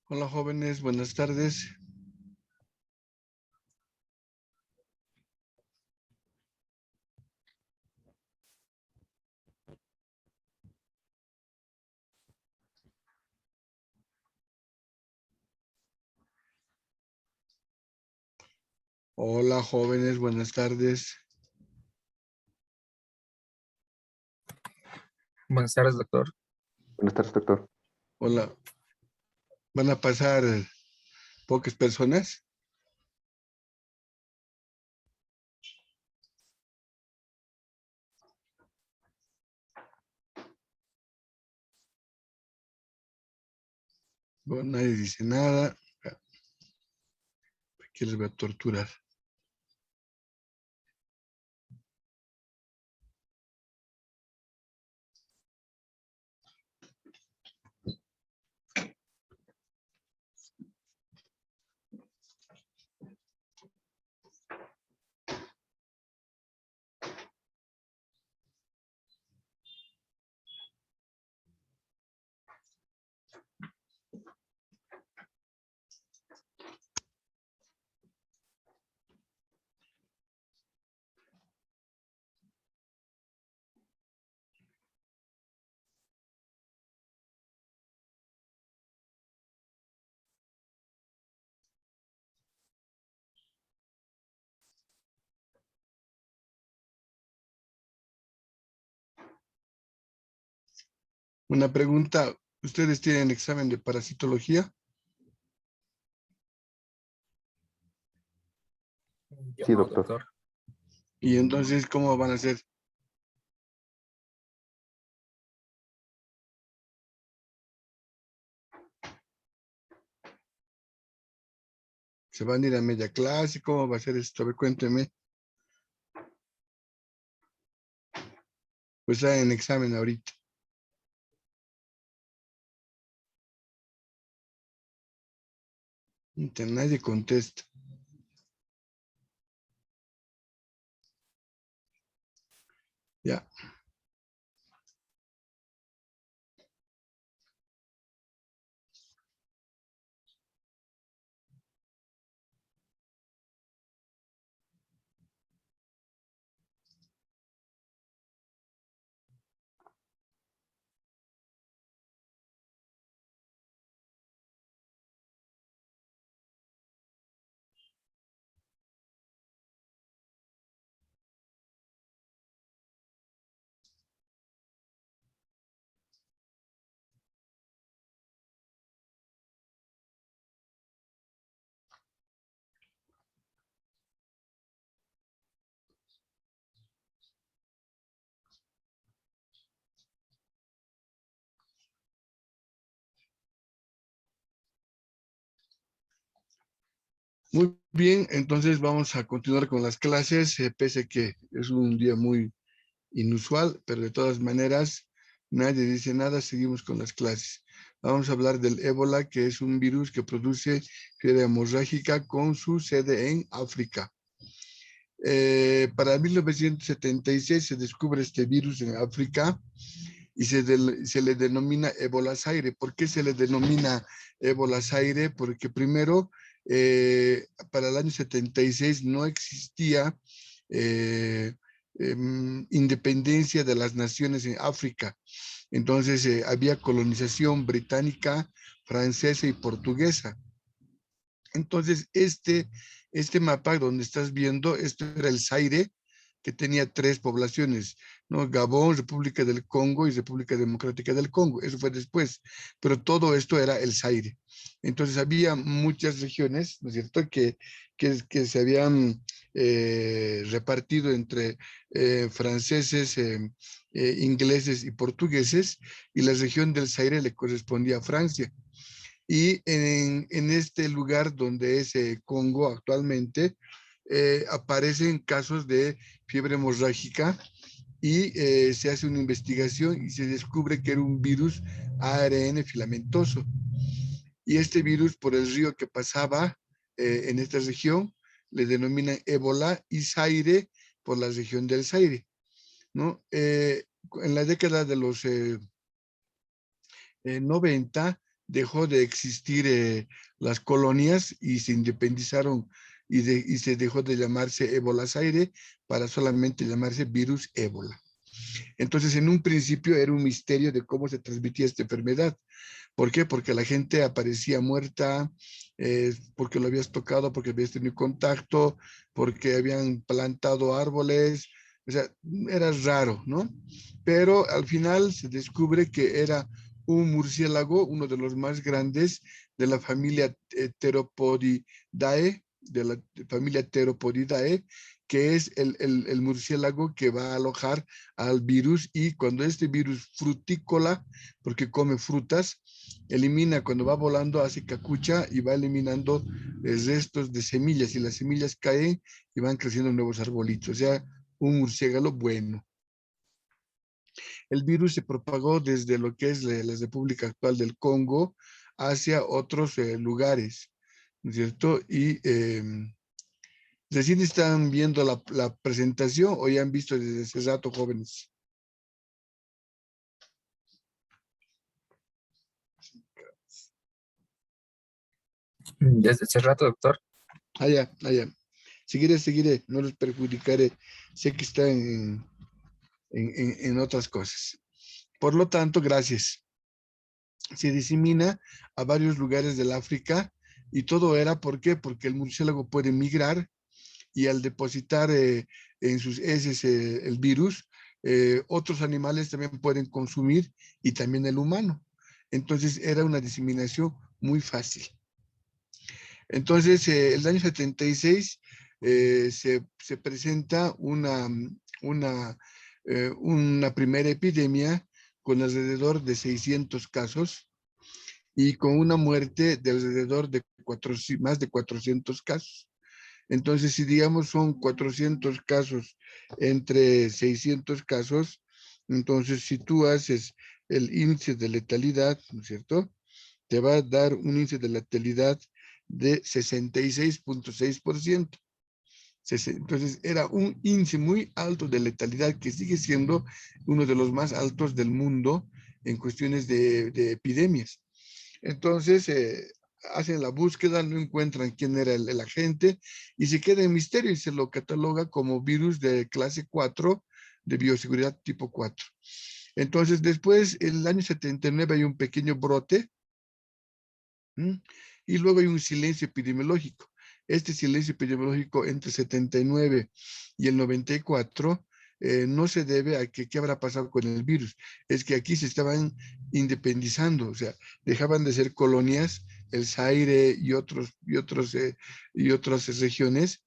Hola jóvenes, buenas tardes. Hola jóvenes, buenas tardes. Buenas tardes, doctor. Buenas tardes, doctor. Hola. ¿Van a pasar pocas personas? Bueno, nadie dice nada. Aquí les voy a torturar. Una pregunta. ¿Ustedes tienen examen de parasitología? Yo Sí, no, doctor. Y entonces, ¿cómo van a hacer? ¿Se van a ir a media clase? ¿Cómo va a ser esto? A ver, cuénteme. Pues está en examen ahorita. Nadie contesta. Ya. Muy bien, entonces vamos a continuar con las clases, pese que es un día muy inusual, pero de todas maneras nadie dice nada, seguimos con las clases. Vamos a hablar del ébola, que es un virus que produce fiebre hemorrágica con su sede en África. Para 1976 se descubre este virus en África y se le denomina ébola Zaire. ¿Por qué se le denomina ébola Zaire? Porque primero, para el año 76 no existía independencia de las naciones en África. Entonces había colonización británica, francesa y portuguesa. Entonces este mapa donde estás viendo, esto era el Zaire, que tenía 3 poblaciones, ¿no? Gabón, República del Congo y República Democrática del Congo. Eso fue después, pero todo esto era el Zaire. Entonces había muchas regiones, ¿no es cierto?, que se habían repartido entre franceses, ingleses y portugueses, y la región del Zaire le correspondía a Francia. Y en este lugar donde es Congo actualmente, aparecen casos de fiebre hemorrágica y se hace una investigación y se descubre que era un virus ARN filamentoso. Y este virus, por el río que pasaba en esta región, le denominan ébola, y Zaire por la región del Zaire, ¿no? En la década de los 90 dejó de existir las colonias y se independizaron y se dejó de llamarse ébola Zaire para solamente llamarse virus ébola. Entonces, en un principio era un misterio de cómo se transmitía esta enfermedad. ¿Por qué? Porque la gente aparecía muerta, porque lo habías tocado, porque habías tenido contacto, porque habían plantado árboles. O sea, era raro, ¿no? Pero al final se descubre que era un murciélago, uno de los más grandes de la familia Theropodidae, de la familia Theropodidae, que es el murciélago que va a alojar al virus, y cuando este virus frutícola, porque come frutas, elimina, cuando va volando, hace cacucha y va eliminando restos de semillas, y las semillas caen y van creciendo nuevos arbolitos. O sea, un murciélago bueno. El virus se propagó desde lo que es la República actual del Congo hacia otros lugares, ¿no es cierto? Y recién están viendo la presentación o ya han visto desde ese rato, jóvenes. Desde hace rato, doctor. Allá, allá. Seguiré, no los perjudicaré. Sé que están en otras cosas. Por lo tanto, gracias. Se disemina a varios lugares del África, y todo era, ¿por qué? Porque el murciélago puede migrar, y al depositar en sus heces el virus, otros animales también pueden consumir, y también el humano. Entonces era una diseminación muy fácil. Entonces, el año 76 se presenta una primera epidemia con alrededor de 600 casos y con una muerte de alrededor de más de 400 casos. Entonces, si digamos son 400 casos entre 600 casos, entonces si tú haces el índice de letalidad, ¿no es cierto?, te va a dar un índice de letalidad de 66.6%. Entonces, era un índice muy alto de letalidad, que sigue siendo uno de los más altos del mundo en cuestiones de epidemias. Entonces, hacen la búsqueda, no encuentran quién era el agente, y se queda en misterio y se lo cataloga como virus de clase 4, de bioseguridad tipo 4. Entonces, después, en el año 79 hay un pequeño brote, y luego hay un silencio epidemiológico. Este silencio epidemiológico entre 79 y el 94 no se debe a que qué habrá pasado con el virus. Es que aquí se estaban independizando, o sea, dejaban de ser colonias, el Zaire y otras regiones,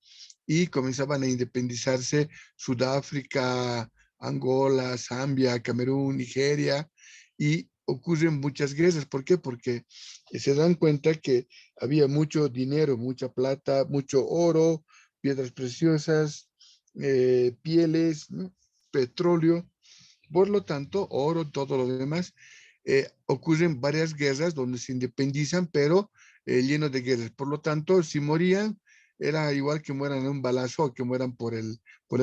y comenzaban a independizarse Sudáfrica, Angola, Zambia, Camerún, Nigeria, y ocurren muchas guerras. ¿Por qué? Porque se dan cuenta que había mucho dinero, mucha plata, mucho oro, piedras preciosas, pieles, ¿no?, petróleo. Por lo tanto, oro, todo lo demás. Ocurren varias guerras donde se independizan, pero lleno de guerras. Por lo tanto, si morían, era igual que mueran en un balazo o que mueran por el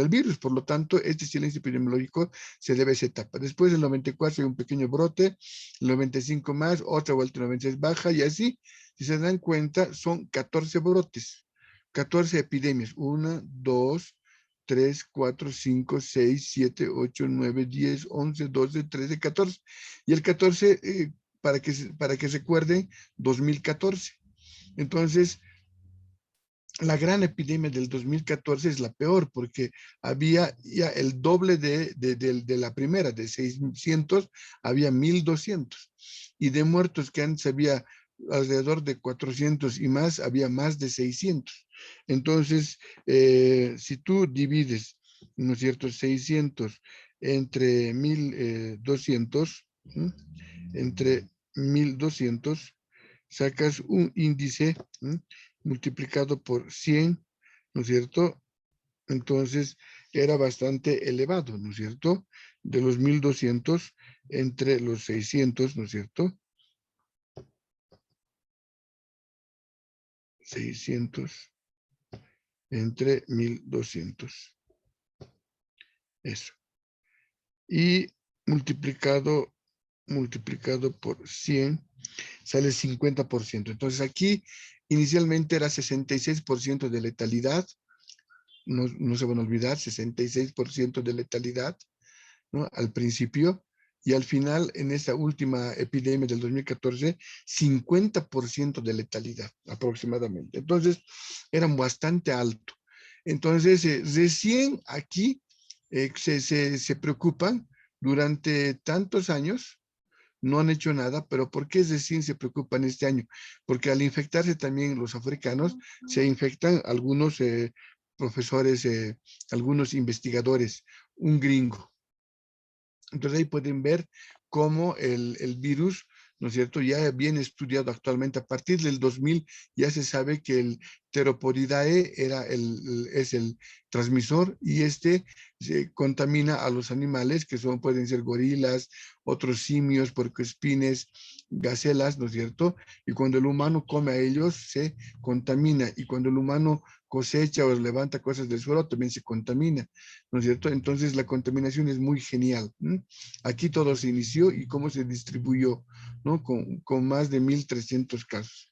virus. Por lo tanto, este silencio epidemiológico se debe a esa etapa. Después del 94 hay un pequeño brote, el 95 más, otra vuelta, el 96 baja, y así, si se dan cuenta, son 14 brotes, 14 epidemias. 1, 2, 3, 4, 5, 6, 7, 8, 9, 10, 11, 12, 13, 14. Y el 14, para que recuerden, 2014. Entonces, la gran epidemia del 2014 es la peor porque había ya el doble de la primera, de 600, había 1,200. Y de muertos que antes había alrededor de 400 y más, había más de 600. Entonces, si tú divides, ¿no es cierto?, 600 entre 1,200, ¿sí?, entre 1,200, sacas un índice, ¿sí?, multiplicado por 100, ¿no es cierto? Entonces era bastante elevado, ¿no es cierto? De los 1,200 entre los 600, ¿no es cierto? 600 entre 1,200. Eso. Y multiplicado por 100, sale 50%. Entonces aquí inicialmente era 66% de letalidad. No se van a olvidar, 66% de letalidad, ¿no?, al principio, y al final, en esta última epidemia del 2014, 50% de letalidad aproximadamente. Entonces, eran bastante alto. Entonces, recién aquí se preocupan durante tantos años. No han hecho nada, pero ¿por qué recién se preocupan este año? Porque al infectarse también los africanos, se infectan algunos profesores, algunos investigadores, un gringo. Entonces ahí pueden ver cómo el virus, ¿no es cierto?, ya viene estudiado actualmente. A partir del 2000 ya se sabe que el Therapodidae es el transmisor, y este se contamina a los animales que pueden ser gorilas, otros simios, puercoespines, gacelas, ¿no es cierto? Y cuando el humano come a ellos, se contamina. Y cuando el humano cosecha o levanta cosas del suelo, también se contamina, ¿no es cierto? Entonces la contaminación es muy genial. Aquí todo se inició y cómo se distribuyó, ¿no? Con más de 1,300 casos.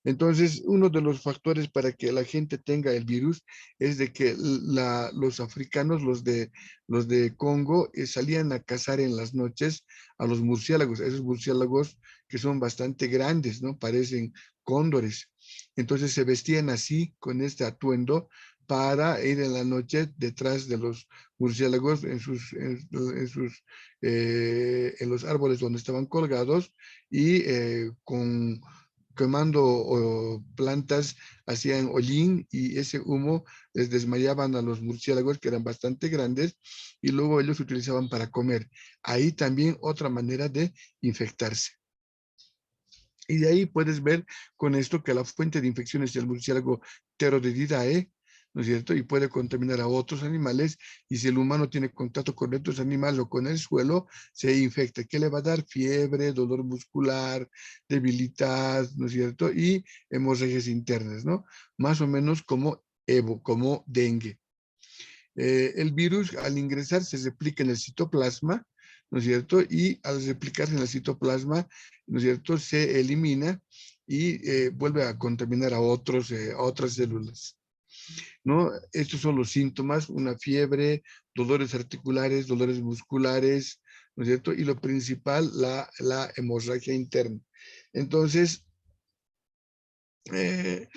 Entonces, uno de los factores para que la gente tenga el virus es de que los africanos, los de Congo, salían a cazar en las noches a los murciélagos, esos murciélagos que son bastante grandes, ¿no? Parecen cóndores. Entonces se vestían así, con este atuendo, para ir en la noche detrás de los murciélagos en los árboles donde estaban colgados, y quemando plantas, hacían hollín, y ese humo les desmayaban a los murciélagos, que eran bastante grandes, y luego ellos utilizaban para comer. Ahí también otra manera de infectarse. Y de ahí puedes ver con esto que la fuente de infección es el murciélago Pteridinidae, ¿no es cierto? Y puede contaminar a otros animales, y si el humano tiene contacto con otros animales o con el suelo, se infecta. ¿Qué le va a dar? Fiebre, dolor muscular, debilidad, ¿no es cierto? Y hemorragias internas, ¿no? Más o menos como dengue. El virus, al ingresar, se replica en el citoplasma, ¿no es cierto? Y al replicarse en el citoplasma, ¿no es cierto?, se elimina y vuelve a contaminar a otras células, ¿no? Estos son los síntomas: una fiebre, dolores articulares, dolores musculares, ¿no es cierto? Y lo principal, la hemorragia interna. Entonces, eh,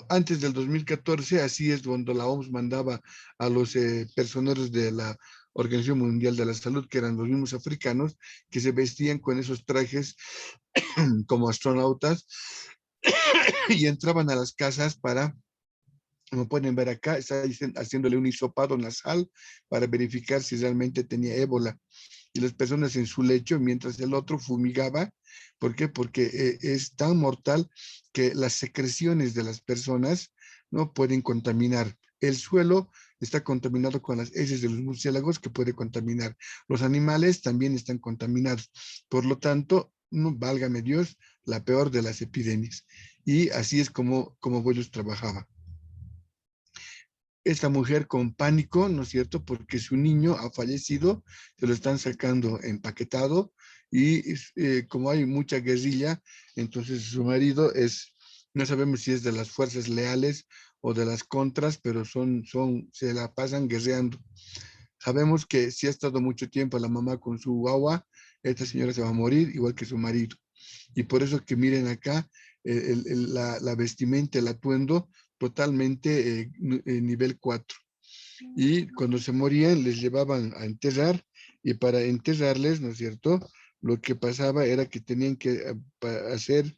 antes del 2014, así es cuando la OMS mandaba a los personeros de la Organización Mundial de la Salud, que eran los mismos africanos, que se vestían con esos trajes como astronautas, y entraban a las casas para, como pueden ver acá, está haciéndole un hisopado nasal para verificar si realmente tenía ébola. Y las personas en su lecho, mientras el otro fumigaba. ¿Por qué? Porque es tan mortal que las secreciones de las personas no pueden contaminar. El suelo está contaminado con las heces de los murciélagos, que puede contaminar. Los animales también están contaminados. Por lo tanto, no, válgame Dios, la peor de las epidemias. Y así es como ellos trabajaban. Esta mujer con pánico, ¿no es cierto?, porque su niño ha fallecido, se lo están sacando empaquetado, y como hay mucha guerrilla, entonces su marido no sabemos si es de las fuerzas leales o de las contras, pero se la pasan guerreando. Sabemos que si ha estado mucho tiempo la mamá con su guagua, esta señora se va a morir igual que su marido. Y por eso que miren acá, la vestimenta, el atuendo totalmente nivel 4. Y cuando se morían les llevaban a enterrar y para enterrarles, ¿no es cierto? Lo que pasaba era que tenían que hacer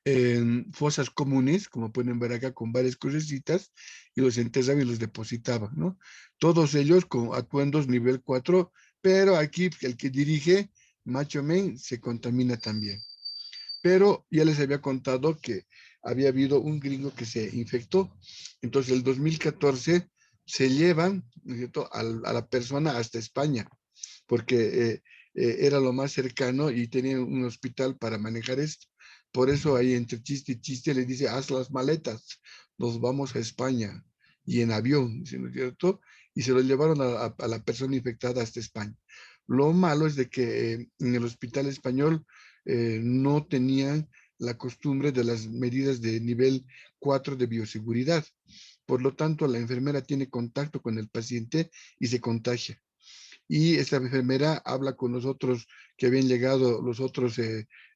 en fosas comunes, como pueden ver acá, con varias crucecitas, y los enterraban y los depositaban, ¿no? Todos ellos con atuendos nivel 4, pero aquí el que dirige, Macho Men, se contamina también. Pero ya les había contado que había habido un gringo que se infectó. Entonces, el 2014 se llevan, ¿no es cierto?, a la persona hasta España, porque era lo más cercano y tenía un hospital para manejar esto. Por eso ahí entre chiste y chiste le dice, haz las maletas, nos vamos a España y en avión, ¿no es cierto? Y se lo llevaron a la persona infectada hasta España. Lo malo es de que en el hospital español no tenían la costumbre de las medidas de nivel 4 de bioseguridad. Por lo tanto, la enfermera tiene contacto con el paciente y se contagia. Y esta enfermera habla con los otros que habían llegado, los otros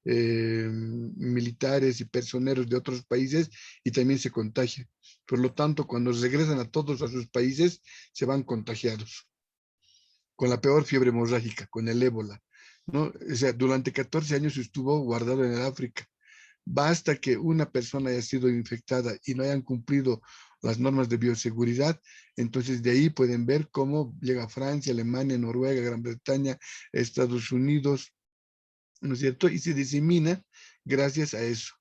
militares y personeros de otros países y también se contagia. Por lo tanto, cuando regresan a todos a sus países, se van contagiados con la peor fiebre hemorrágica, con el ébola, ¿no? O sea, durante 14 años estuvo guardado en el África. Basta que una persona haya sido infectada y no hayan cumplido las normas de bioseguridad, entonces de ahí pueden ver cómo llega Francia, Alemania, Noruega, Gran Bretaña, Estados Unidos, ¿no es cierto? Y se disemina gracias a eso.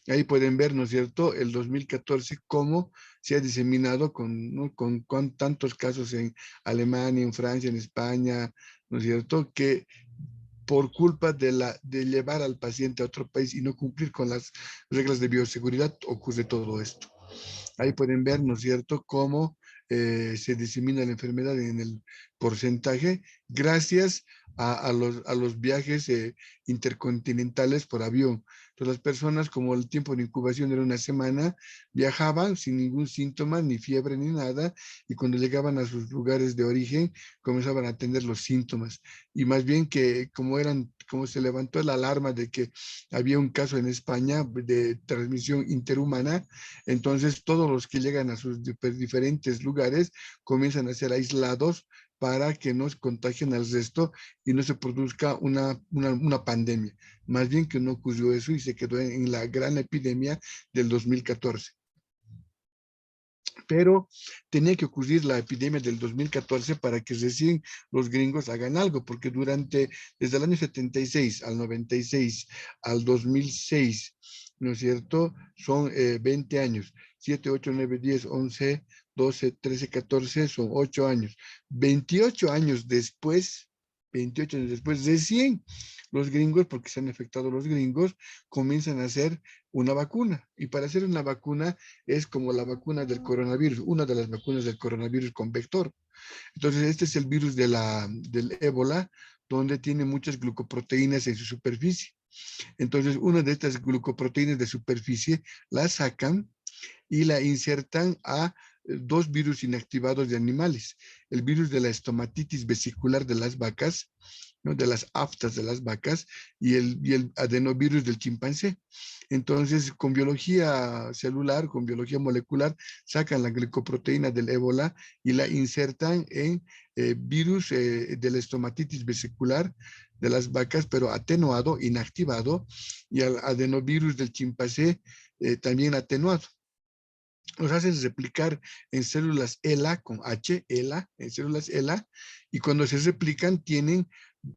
Ahí pueden ver, ¿no es cierto?, el 2014, cómo se ha diseminado ¿no?, con tantos casos en Alemania, en Francia, en España, ¿no es cierto?, que por culpa de llevar al paciente a otro país y no cumplir con las reglas de bioseguridad, ocurre todo esto. Ahí pueden ver, ¿no es cierto?, cómo se disemina la enfermedad en el porcentaje gracias a los viajes intercontinentales por avión. Entonces, las personas, como el tiempo de incubación era una semana, viajaban sin ningún síntoma, ni fiebre, ni nada, y cuando llegaban a sus lugares de origen, comenzaban a tener los síntomas. Y más bien que como se levantó la alarma de que había un caso en España de transmisión interhumana, entonces todos los que llegan a sus diferentes lugares comienzan a ser aislados para que no se contagien al resto y no se produzca una pandemia. Más bien que no ocurrió eso y se quedó en la gran epidemia del 2014. Pero tenía que ocurrir la epidemia del 2014 para que recién los gringos hagan algo, porque desde el año 76 al 96 al 2006, ¿no es cierto? Son 20 años, 7, 8, 9, 10, 11, 12, 13, 14, son 8 años. 28 años después, 28 años después, recién los gringos, porque se han afectado los gringos, comienzan a hacer una vacuna. Y para hacer una vacuna es como la vacuna del coronavirus, una de las vacunas del coronavirus con vector. Entonces, este es el virus del ébola, donde tiene muchas glucoproteínas en su superficie. Entonces, una de estas glucoproteínas de superficie la sacan y la insertan a dos virus inactivados de animales. El virus de la estomatitis vesicular de las vacas, ¿no?, de las aftas de las vacas, y el adenovirus del chimpancé. Entonces, con biología celular, con biología molecular, sacan la glicoproteína del ébola y la insertan en virus de la estomatitis vesicular de las vacas, pero atenuado, inactivado, y al adenovirus del chimpancé también atenuado. Los hacen replicar en células ELA con H, ELA, en células ELA, y cuando se replican tienen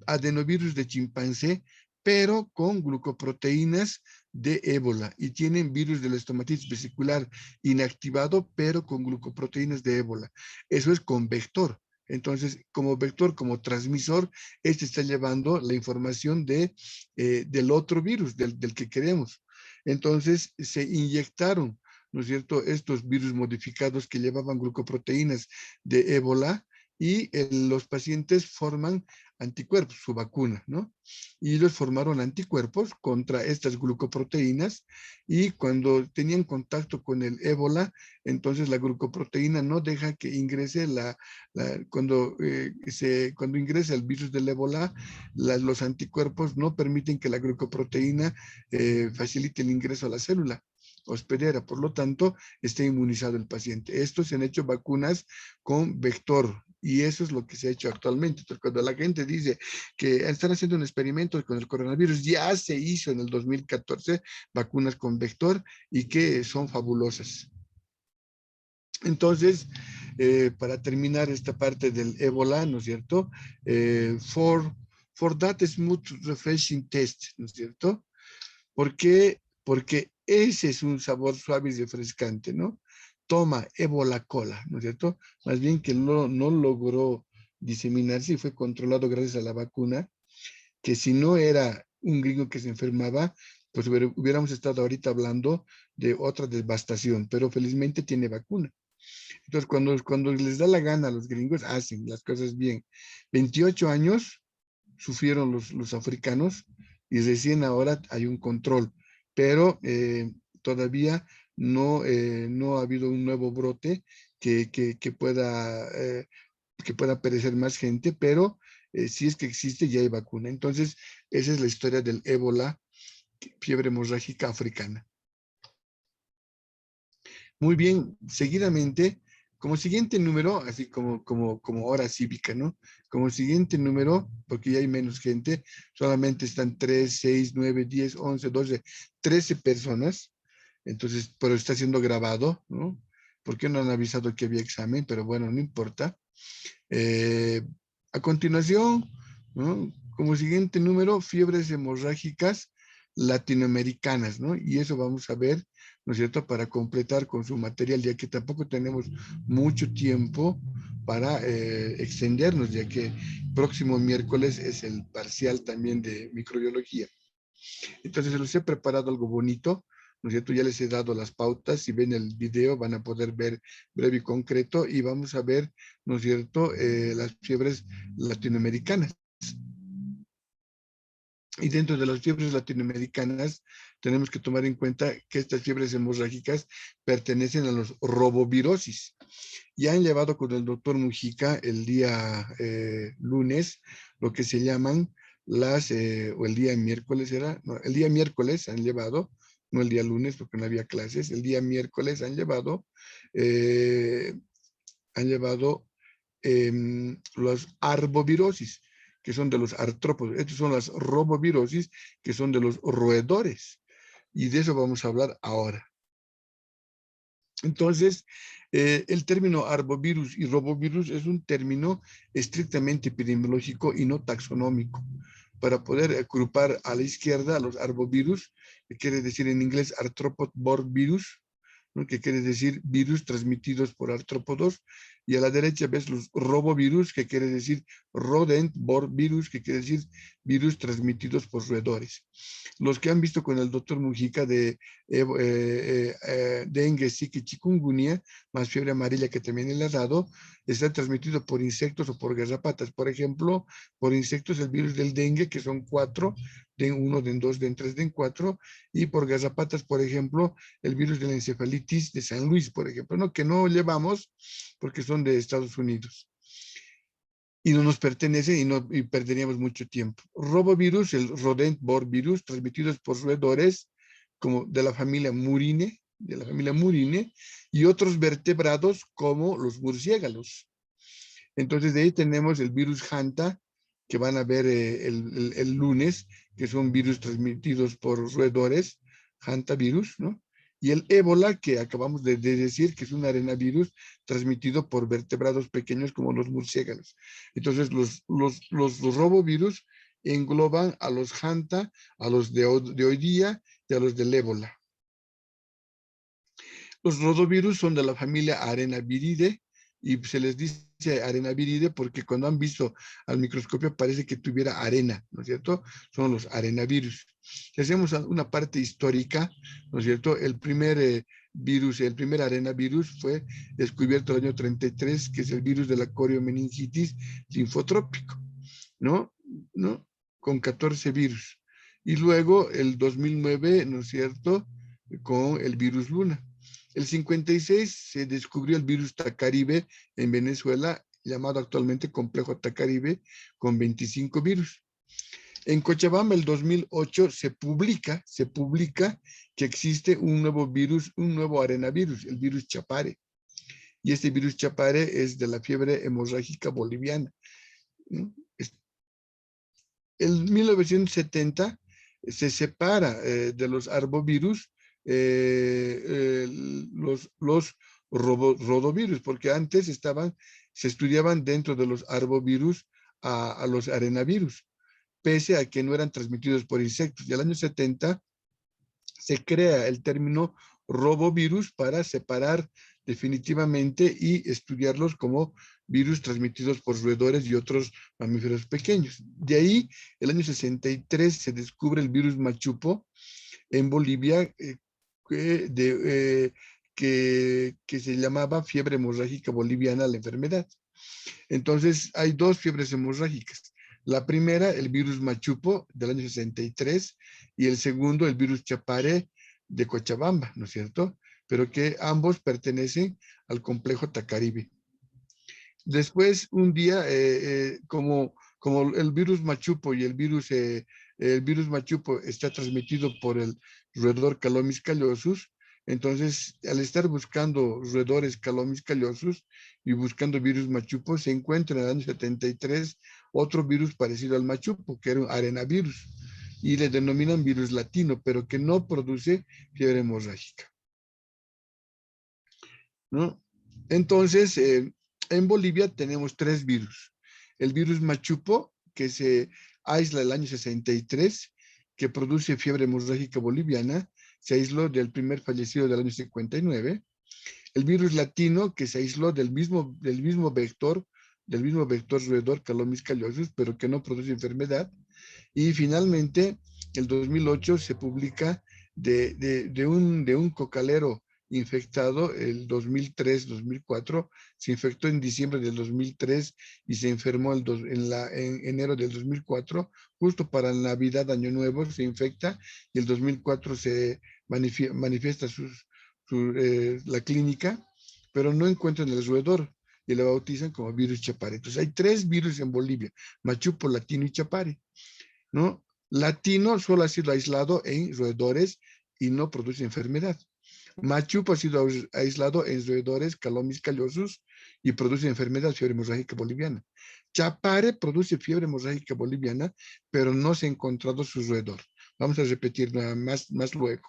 adenovirus de chimpancé, pero con glucoproteínas de ébola, y tienen virus de la estomatitis vesicular inactivado, pero con glucoproteínas de ébola. Eso es con vector. Entonces, como vector, como transmisor, este está llevando la información del otro virus, del que queremos. Entonces, se inyectaron, ¿no es cierto?, estos virus modificados que llevaban glucoproteínas de ébola y los pacientes forman anticuerpos, su vacuna, ¿no? Y ellos formaron anticuerpos contra estas glucoproteínas y cuando tenían contacto con el ébola, entonces la glucoproteína no deja que ingrese cuando ingresa el virus del ébola, los anticuerpos no permiten que la glucoproteína facilite el ingreso a la célula hospedera, por lo tanto, está inmunizado el paciente. Estos se han hecho vacunas con vector, y eso es lo que se ha hecho actualmente. Entonces, cuando la gente dice que están haciendo un experimento con el coronavirus, ya se hizo en el 2014 vacunas con vector y que son fabulosas. Entonces, para terminar esta parte del ébola, ¿no es cierto? For that smooth refreshing taste, ¿no es cierto? ¿Por qué? Porque ese es un sabor suave y refrescante, ¿no? Toma ébola cola, ¿no es cierto? Más bien que no logró diseminarse y fue controlado gracias a la vacuna, que si no era un gringo que se enfermaba, pues hubiéramos estado ahorita hablando de otra devastación, pero felizmente tiene vacuna. Entonces, cuando les da la gana a los gringos, hacen las cosas bien. 28 años sufrieron los africanos y recién ahora hay un control, pero todavía no ha habido un nuevo brote que pueda perecer más gente, pero si es que existe, ya hay vacuna. Entonces, esa es la historia del ébola, fiebre hemorrágica africana. Muy bien, seguidamente, como siguiente número, así como hora cívica, ¿no? Como siguiente número, porque ya hay menos gente, solamente están 3, 6, 9, 10, 11, 12, 13 personas, entonces, pero está siendo grabado, ¿no? ¿Por qué no han avisado que había examen? Pero bueno, no importa. Eh, a continuación, ¿no? Como siguiente número, fiebres hemorrágicas latinoamericanas, ¿no? Y eso vamos a ver, ¿no es cierto?, para completar con su material, ya que tampoco tenemos mucho tiempo para extendernos, ya que próximo miércoles es el parcial también de microbiología. Entonces, les he preparado algo bonito, ¿no es cierto? Ya les he dado las pautas. Si ven el video, van a poder ver breve y concreto y vamos a ver, ¿no es cierto?, las fiebres latinoamericanas. Y dentro de las fiebres latinoamericanas tenemos que tomar en cuenta que estas fiebres hemorrágicas pertenecen a los robovirosis. Ya han llevado con el doctor Mujica el día lunes lo que se llaman o el día miércoles era, no, el día miércoles han llevado, no el día lunes porque no había clases, el día miércoles eh, han llevado los arbovirosis, que son de los artrópodos. Estos son las robovirosis, que son de los roedores. Y de eso vamos a hablar ahora. Entonces, el término arbovirus y robovirus es un término estrictamente epidemiológico y no taxonómico. Para poder agrupar a la izquierda a los arbovirus, que quiere decir en inglés arthropod borne virus, ¿no?, que quiere decir virus transmitidos por artrópodos, y a la derecha ves los robovirus, que quiere decir rodent borne virus, que quiere decir virus transmitidos por roedores. Los que han visto con el doctor Mujica de dengue, zika y chikungunya, más fiebre amarilla que también le ha dado, está transmitido por insectos o por garrapatas. Por ejemplo, por insectos el virus del dengue, que son 4, DEN 1, DEN 2, DEN 3, DEN 4, y por garrapatas, por ejemplo, el virus de la encefalitis de San Luis, por ejemplo, ¿no?, que no llevamos porque son de Estados Unidos y no nos pertenece y perderíamos mucho tiempo. Robovirus, el rodent borne virus, transmitidos por roedores como de la familia Murine, y otros vertebrados como los murciélagos. Entonces de ahí tenemos el virus Hanta, que van a ver el lunes, que son virus transmitidos por roedores, hantavirus, ¿no? Y el ébola, que acabamos de decir, que es un arenavirus transmitido por vertebrados pequeños como los murciélagos. Entonces, los robovirus engloban a los hanta, a los de hoy día y a los del ébola. Los rodovirus son de la familia Arenaviridae y se les dice Arenaviridae porque cuando han visto al microscopio parece que tuviera arena, ¿no es cierto? Son los arenavirus. Si hacemos una parte histórica, ¿no es cierto? El primer virus, el primer arenavirus fue descubierto en el año 33, que es el virus de la coriomeningitis linfotrópico, ¿no? ¿No? Con 14 virus. Y luego el 2009, ¿no es cierto?, con el virus Luna. El 56 se descubrió el virus Tacaribe en Venezuela, llamado actualmente complejo Tacaribe, con 25 virus. En Cochabamba, el 2008, se publica que existe un nuevo virus, un nuevo arenavirus, el virus Chapare. Y este virus Chapare es de la fiebre hemorrágica boliviana. En 1970 se separa de los arbovirus los rodovirus, porque antes se estudiaban dentro de los arbovirus a los arenavirus, pese a que no eran transmitidos por insectos. Y al año 70 se crea el término robovirus para separar definitivamente y estudiarlos como virus transmitidos por roedores y otros mamíferos pequeños. De ahí, el año 63 se descubre el virus machupo en Bolivia, que se llamaba fiebre hemorrágica boliviana, la enfermedad. Entonces, hay dos fiebres hemorrágicas. La primera, el virus machupo del año 63, y el segundo, el virus chapare de Cochabamba, ¿no es cierto? Pero que ambos pertenecen al complejo Tacaribe. Después, un día, como el virus machupo y el virus machupo está transmitido por el roedor Calomis callosus, entonces, al estar buscando roedores Calomis callosus y buscando virus machupo, se encuentra en el año 73 otro virus parecido al machupo, que era un arenavirus, y le denominan virus latino, pero que no produce fiebre hemorrágica, ¿no? Entonces, en Bolivia tenemos tres virus. El virus machupo, que se aísla el año 63, que produce fiebre hemorrágica boliviana, se aisló del primer fallecido del año 59. El virus latino, que se aisló del mismo vector roedor Calomis callosus, pero que no produce enfermedad. Y finalmente, el 2008 se publica de un cocalero infectado el 2003-2004, se infectó en diciembre del 2003 y se enfermó en enero del 2004, justo para Navidad, Año Nuevo, se infecta, y el 2004 se manifiesta la clínica, pero no encuentran el roedor y le bautizan como virus Chapare. Entonces hay tres virus en Bolivia: machupo, latino y Chapare, ¿no? Latino solo ha sido aislado en roedores y no produce enfermedad. Machupo ha sido aislado en roedores Calomis callosus y produce enfermedad, fiebre hemorrágica boliviana. Chapare produce fiebre hemorrágica boliviana, pero no se ha encontrado su roedor. Vamos a repetir más luego.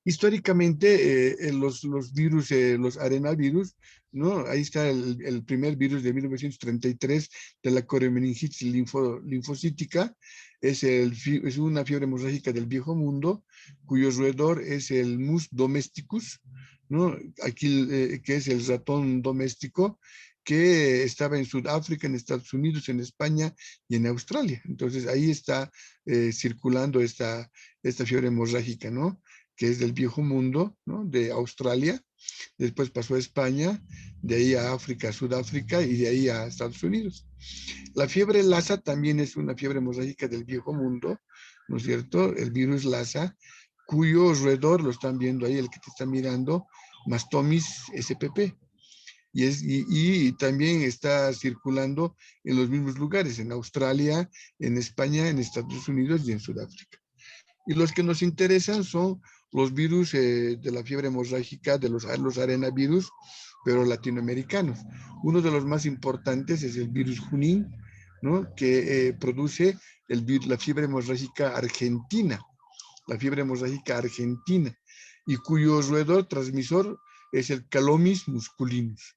Históricamente, los virus, los arenavirus, ¿no? Ahí está el primer virus de 1933 de la coriomeningitis linfocítica. Es una fiebre hemorrágica del viejo mundo, cuyo roedor es el Mus domesticus, ¿no? Aquí, que es el ratón doméstico, que estaba en Sudáfrica, en Estados Unidos, en España y en Australia. Entonces, ahí está circulando esta fiebre hemorrágica, ¿no? Que es del viejo mundo, ¿no? De Australia, después pasó a España, de ahí a África, Sudáfrica, y de ahí a Estados Unidos. La fiebre Lassa también es una fiebre hemorrágica del viejo mundo, ¿no es cierto? El virus Lassa, cuyo roedor, lo están viendo ahí, el que te está mirando, Mastomys spp. Y también está circulando en los mismos lugares, en Australia, en España, en Estados Unidos y en Sudáfrica. Y los que nos interesan son los virus de la fiebre hemorrágica, de los arenavirus, pero latinoamericanos. Uno de los más importantes es el virus Junín, ¿no? Que produce la fiebre hemorrágica argentina, y cuyo roedor transmisor es el Calomis musculinus.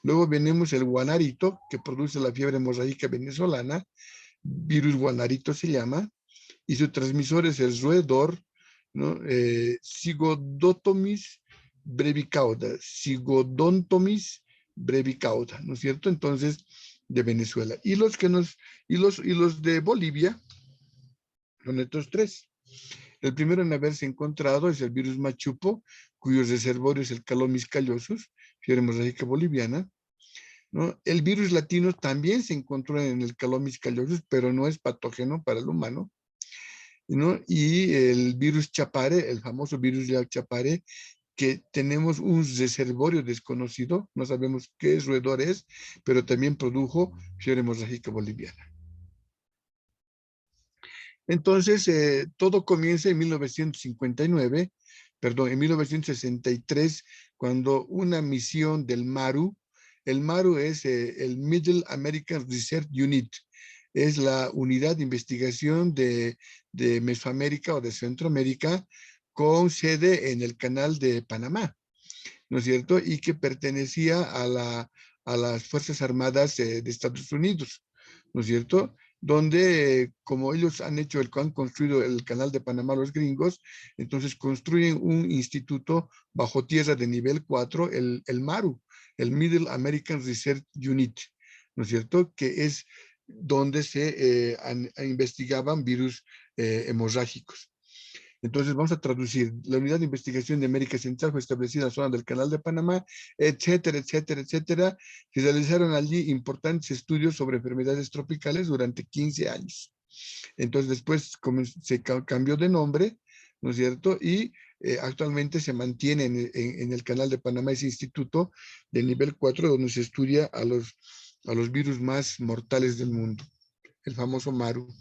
Luego tenemos el guanarito, que produce la fiebre hemorrágica venezolana, virus guanarito se llama, y su transmisor es el roedor, ¿no? Sigodontomys brevicauda, ¿no es cierto? Entonces, de Venezuela. Y los de Bolivia son estos tres. El primero en haberse encontrado es el virus machupo, cuyo reservorio es el Calomis callosus, fiebre hemorrágica boliviana, ¿no? El virus latino también se encontró en el Calomis callosus, pero no es patógeno para el humano, ¿no? Y el virus chapare, el famoso virus de chapare, que tenemos un reservorio desconocido, no sabemos qué roedor es, pero también produjo fiebre hemorrágica boliviana. Entonces, todo comienza en 1959, perdón, en 1963, cuando una misión del MARU, el MARU es el Middle American Research Unit, es la unidad de investigación de Mesoamérica o de Centroamérica con sede en el canal de Panamá, ¿no es cierto? Y que pertenecía a las Fuerzas Armadas de Estados Unidos, ¿no es cierto? Donde, como ellos han construido el canal de Panamá los gringos, entonces construyen un instituto bajo tierra de nivel 4, el MARU, el Middle American Research Unit, ¿no es cierto? Que es donde se investigaban virus hemorrágicos. Entonces vamos a traducir. La unidad de investigación de América Central fue establecida en la zona del Canal de Panamá, etcétera, etcétera, etcétera. Se realizaron allí importantes estudios sobre enfermedades tropicales durante 15 años. Entonces después se cambió de nombre, ¿no es cierto? Y actualmente se mantiene en el Canal de Panamá ese instituto de nivel 4 donde se estudia a los virus más mortales del mundo, el famoso MARU.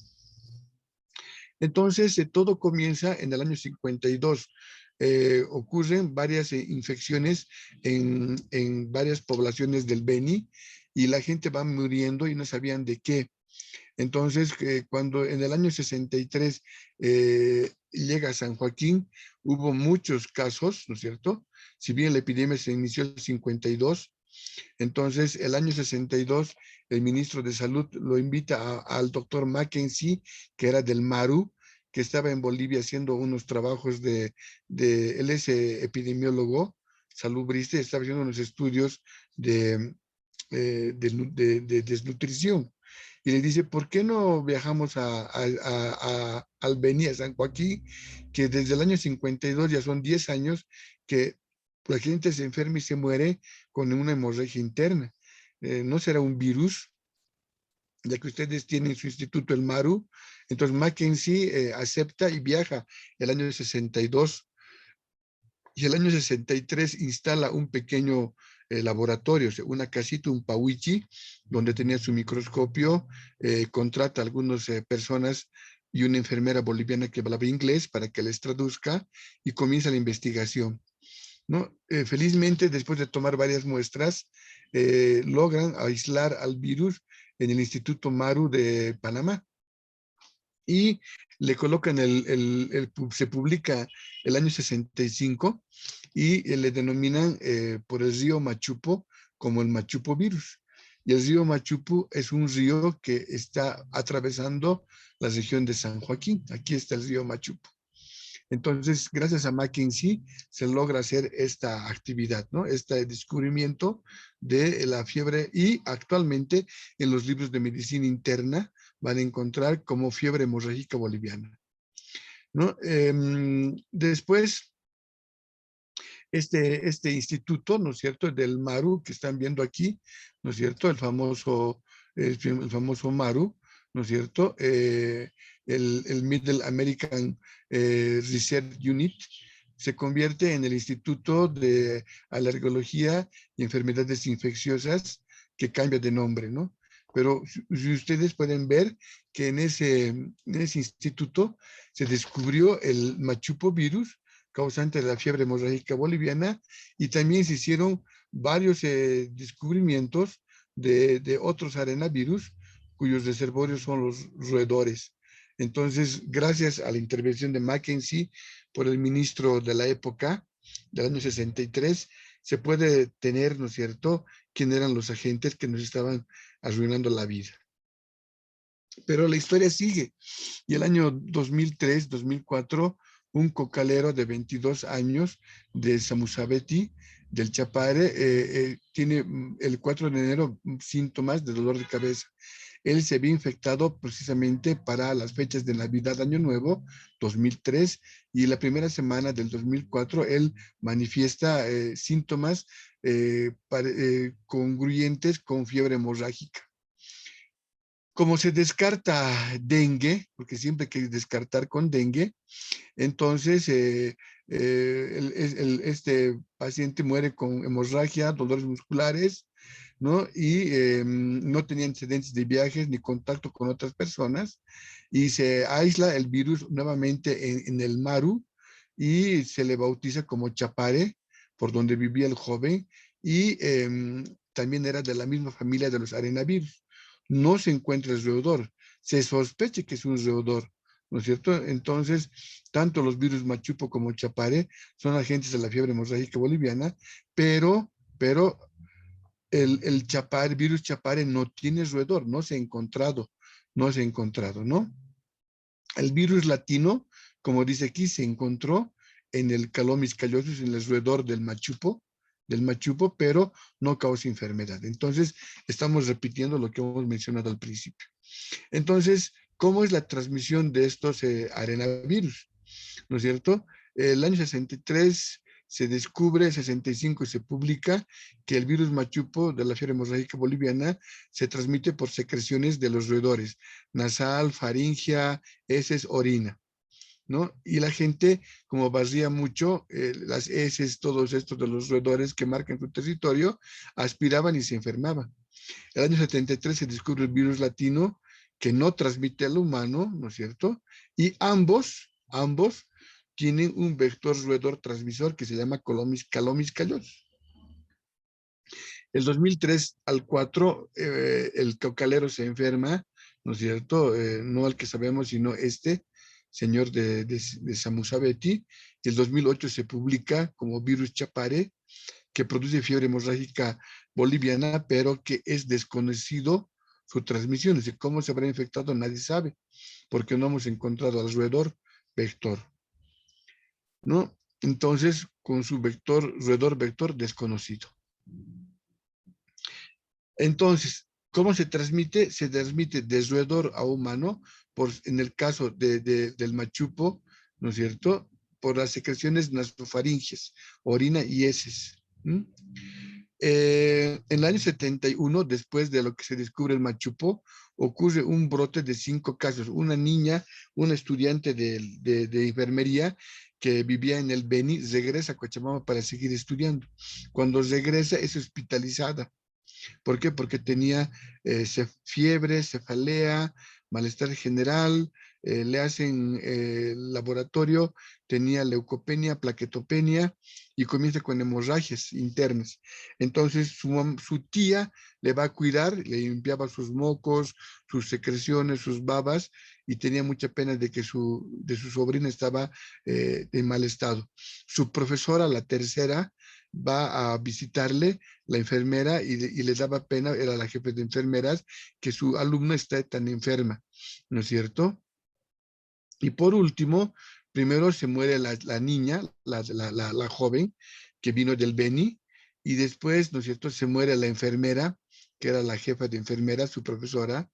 Entonces, todo comienza en el año 52. Ocurren varias infecciones en varias poblaciones del Beni y la gente va muriendo y no sabían de qué. Entonces, cuando en el año 63 llega a San Joaquín, hubo muchos casos, ¿no es cierto? Si bien la epidemia se inició en el 52, entonces el año 62 el ministro de Salud lo invita al doctor Mackenzie, que era del MARU, que estaba en Bolivia haciendo unos trabajos él es epidemiólogo, salubrista, estaba haciendo unos estudios de desnutrición. Y le dice, ¿por qué no viajamos al Beni, a San Joaquín, que desde el año 52 ya son 10 años que la gente se enferma y se muere con una hemorragia interna? ¿No será un virus? Ya que ustedes tienen su instituto, el MARU. Entonces Mackenzie acepta y viaja el año 62 y el año 63 instala un pequeño laboratorio, o sea, una casita, un pauichi, donde tenía su microscopio, contrata a algunas personas y una enfermera boliviana que hablaba inglés para que les traduzca y comienza la investigación, ¿no? Felizmente, después de tomar varias muestras, logran aislar al virus en el Instituto Maru de Panamá y le colocan se publica el año 65 y le denominan por el río Machupo como el Machupo virus. Y el río Machupo es un río que está atravesando la región de San Joaquín. Aquí está el río Machupo. Entonces, gracias a Mackenzie se logra hacer esta actividad, ¿no? Este descubrimiento de la fiebre y actualmente en los libros de medicina interna van a encontrar como fiebre hemorrágica boliviana, ¿no? Después, este instituto, ¿no es cierto?, del MARU que están viendo aquí, ¿no es cierto?, el famoso MARU, ¿no es cierto?, el Middle American Research Unit, se convierte en el Instituto de Alergología y Enfermedades Infecciosas, que cambia de nombre, ¿no? Pero si ustedes pueden ver que en ese instituto se descubrió el Machupo virus, causante de la fiebre hemorrágica boliviana, y también se hicieron varios descubrimientos de otros arenavirus cuyos reservorios son los roedores. Entonces, gracias a la intervención de Mackenzie por el ministro de la época, del año 63, se puede tener, ¿no es cierto?, quién eran los agentes que nos estaban arruinando la vida. Pero la historia sigue. Y el año 2003, 2004, un cocalero de 22 años de Samusabeti, del Chapare, tiene el 4 de enero síntomas de dolor de cabeza. Él se había infectado precisamente para las fechas de Navidad, Año Nuevo, 2003, y la primera semana del 2004 él manifiesta síntomas congruentes con fiebre hemorrágica. Como se descarta dengue, porque siempre hay que descartar con dengue, entonces este paciente muere con hemorragia, dolores musculares, ¿no? Y no tenía antecedentes de viajes ni contacto con otras personas, y se aísla el virus nuevamente en el Maru, y se le bautiza como Chapare, por donde vivía el joven, y también era de la misma familia de los arenavirus. No se encuentra el roedor, se sospecha que es un roedor, ¿no es cierto? Entonces, tanto los virus machupo como chapare son agentes de la fiebre hemorrágica boliviana, pero el chapare, virus chapare no tiene roedor, no se ha encontrado, ¿no? El virus latino, como dice aquí, se encontró en el Calomis callosus, en el roedor del machupo, pero no causa enfermedad. Entonces, estamos repitiendo lo que hemos mencionado al principio. Entonces, ¿cómo es la transmisión de estos arenavirus? ¿No es cierto? El año 63 se descubre, 65 se publica que el virus machupo de la fiebre hemorrágica boliviana se transmite por secreciones de los roedores, nasal, faringea, heces, orina, ¿no? Y la gente, como barría mucho las heces, todos estos de los roedores que marcan su territorio, aspiraban y se enfermaban. El año 73 se descubre el virus latino que no transmite al humano, ¿no es cierto? Y ambos tienen un vector roedor transmisor que se llama Calomis callosus. El 2003 al 4, el caucalero se enferma, ¿no es cierto? No el que sabemos, sino este señor de Samusabeti. El 2008 se publica como virus chapare, que produce fiebre hemorrágica boliviana, pero que es desconocido su transmisión. Es decir, cómo se habrá infectado nadie sabe, porque no hemos encontrado al roedor vector, ¿no? Entonces, con su roedor vector desconocido. Entonces, ¿cómo se transmite? Se transmite de roedor a humano, en el caso del machupo, ¿no es cierto? Por las secreciones nasofaringes, orina y heces. En el año 71, después de lo que se descubre el machupo, ocurre un brote de 5 casos. Una niña, una estudiante de enfermería que vivía en el Beni, regresa a Cochabamba para seguir estudiando. Cuando regresa es hospitalizada. ¿Por qué? Porque tenía fiebre, cefalea, malestar general, le hacen laboratorio, tenía leucopenia, plaquetopenia y comienza con hemorragias internas. Entonces su tía le va a cuidar, le limpiaba sus mocos, sus secreciones, sus babas, y tenía mucha pena de su sobrina estaba en mal estado. Su profesora, la tercera, va a visitarle, la enfermera, y le daba pena, era la jefe de enfermeras, que su alumna está tan enferma, ¿no es cierto? Y por último, primero se muere la niña, la joven, que vino del Beni, y después, ¿no es cierto?, se muere la enfermera, que era la jefa de enfermeras, su profesora,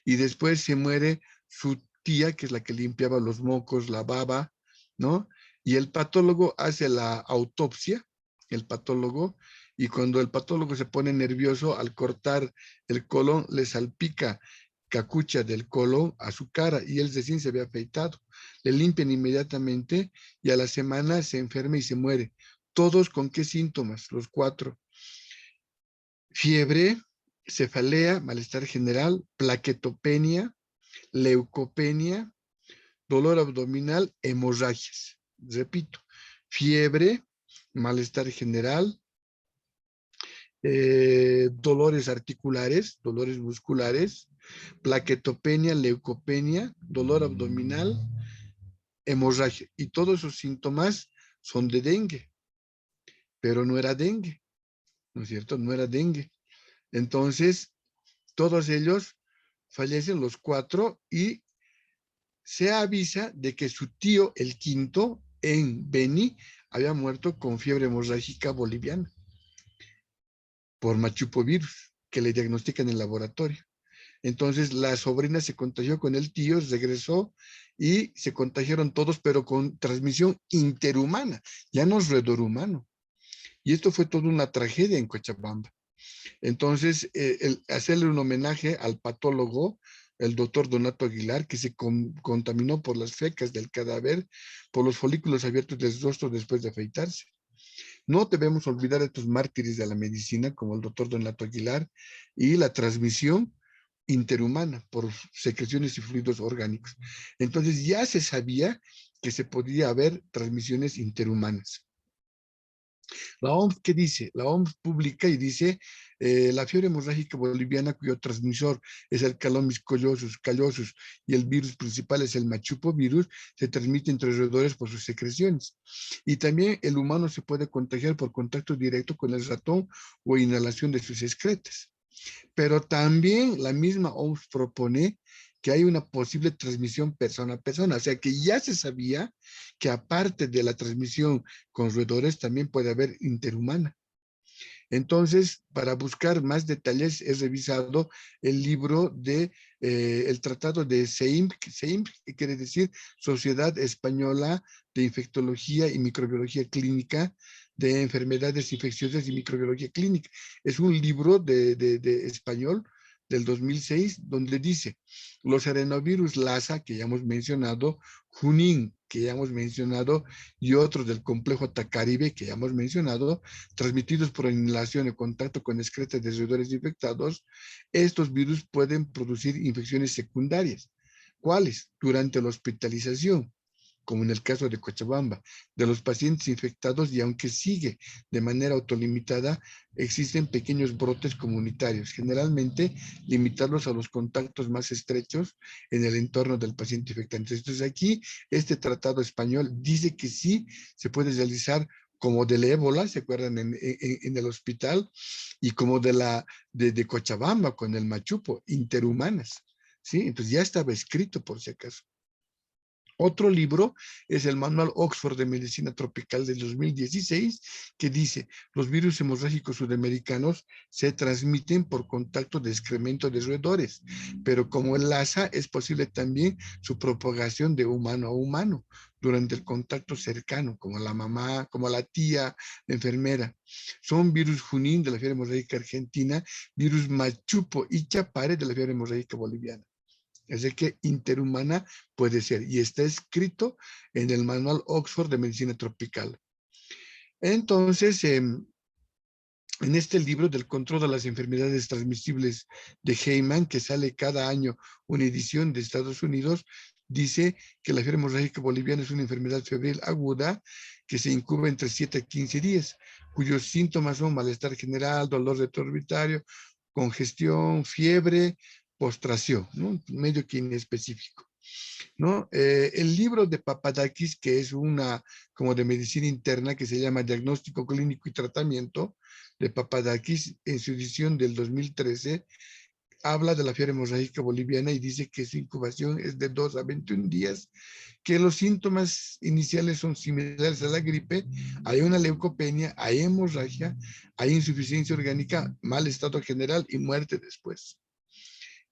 y después se muere su tía, que es la que limpiaba los mocos, la baba, ¿no? Y el patólogo hace la autopsia, el patólogo, y cuando el patólogo se pone nervioso, al cortar el colon, le salpica cacucha del colon a su cara, y él recién se había afeitado. Le limpian inmediatamente, y a la semana se enferma y se muere. ¿Todos con qué síntomas? Los 4. Fiebre, cefalea, malestar general, plaquetopenia, leucopenia, dolor abdominal, hemorragias. Repito, fiebre, malestar general, dolores articulares, dolores musculares, plaquetopenia, leucopenia, dolor abdominal, hemorragia. Y todos esos síntomas son de dengue, pero no era dengue, ¿no es cierto? No era dengue. Entonces, todos ellos fallecen, los 4, y se avisa de que su tío, el quinto, en Beni, había muerto con fiebre hemorrágica boliviana por machupovirus, que le diagnostican en el laboratorio. Entonces la sobrina se contagió con el tío, regresó y se contagiaron todos, pero con transmisión interhumana, ya no es roedor humano. Y esto fue toda una tragedia en Cochabamba. Entonces, hacerle un homenaje al patólogo, el doctor Donato Aguilar, que se contaminó por las fecas del cadáver, por los folículos abiertos del rostro después de afeitarse. No debemos olvidar a estos mártires de la medicina, como el doctor Donato Aguilar, y la transmisión interhumana por secreciones y fluidos orgánicos. Entonces ya se sabía que se podía haber transmisiones interhumanas. La OMS, ¿qué dice? La OMS publica y dice, la fiebre hemorrágica boliviana, cuyo transmisor es el Calomis callosus y el virus principal es el machupo virus, se transmite entre roedores por sus secreciones. Y también el humano se puede contagiar por contacto directo con el ratón o inhalación de sus excretas. Pero también la misma OMS propone que hay una posible transmisión persona a persona, o sea que ya se sabía que aparte de la transmisión con roedores también puede haber interhumana. Entonces, para buscar más detalles, he revisado el libro de el tratado de SEIMP, SEIMP, que quiere decir Sociedad Española de Infectología y Microbiología Clínica de Enfermedades Infecciosas y Microbiología Clínica. Es un libro de español del 2006, donde dice, los adenovirus Lassa, que ya hemos mencionado, Junín, que ya hemos mencionado, y otros del complejo Tacaribe, que ya hemos mencionado, transmitidos por inhalación y contacto con excretas de roedores infectados, estos virus pueden producir infecciones secundarias. ¿Cuáles? Durante la hospitalización, como en el caso de Cochabamba, de los pacientes infectados, y aunque sigue de manera autolimitada, existen pequeños brotes comunitarios, generalmente limitados a los contactos más estrechos en el entorno del paciente infectante. Entonces aquí, este tratado español dice que sí se puede realizar como del ébola, ¿se acuerdan? En el hospital, y como de Cochabamba con el machupo, interhumanas, ¿sí? Entonces ya estaba escrito por si acaso. Otro libro es el Manual Oxford de Medicina Tropical del 2016, que dice, los virus hemorrágicos sudamericanos se transmiten por contacto de excremento de roedores, pero como el Lassa es posible también su propagación de humano a humano durante el contacto cercano, como la mamá, como la tía, la enfermera. Son virus Junín de la fiebre hemorrágica argentina, virus Machupo y Chapare de la fiebre hemorrágica boliviana. Es decir, que interhumana puede ser, y está escrito en el Manual Oxford de Medicina Tropical. Entonces, en este libro del control de las enfermedades transmisibles de Heyman, que sale cada año una edición de Estados Unidos, dice que la fiebre hemorrágica boliviana es una enfermedad febril aguda que se incuba entre 7 a 15 días, cuyos síntomas son malestar general, dolor retroorbitario, congestión, fiebre, postración, ¿no? Medio que inespecífico, ¿no? El libro de Papadakis, que es una como de medicina interna que se llama Diagnóstico Clínico y Tratamiento de Papadakis, en su edición del 2013, habla de la fiebre hemorrágica boliviana y dice que su incubación es de 2 a 21 días, que los síntomas iniciales son similares a la gripe, hay una leucopenia, hay hemorragia, hay insuficiencia orgánica, mal estado general y muerte después.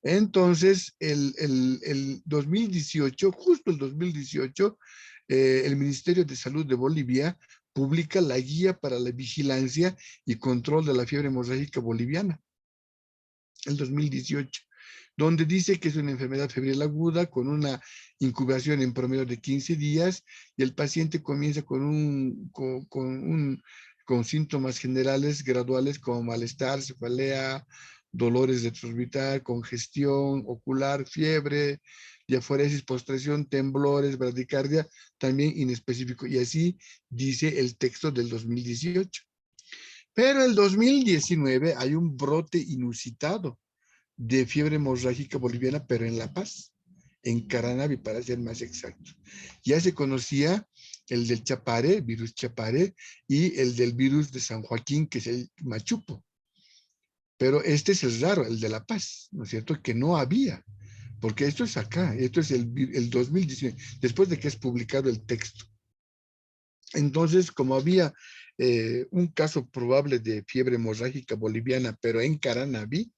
Entonces, el 2018, justo el 2018, el Ministerio de Salud de Bolivia publica la guía para la vigilancia y control de la fiebre hemorrágica boliviana, el 2018, donde dice que es una enfermedad febril aguda con una incubación en promedio de 15 días y el paciente comienza con síntomas generales graduales como malestar, cefalea, dolores de retroorbital, congestión ocular, fiebre, diaforesis, postración, temblores, bradicardia, también inespecífico. Y así dice el texto del 2018. Pero el 2019 hay un brote inusitado de fiebre hemorrágica boliviana, pero en La Paz, en Caranavi, para ser más exacto. Ya se conocía el del Chapare, virus Chapare, y el del virus de San Joaquín, que es el Machupo. Pero este es el raro, el de La Paz, ¿no es cierto? Que no había, porque esto es acá, esto es el 2019, después de que es publicado el texto. Entonces, como había un caso probable de fiebre hemorrágica boliviana, pero en Caranavi,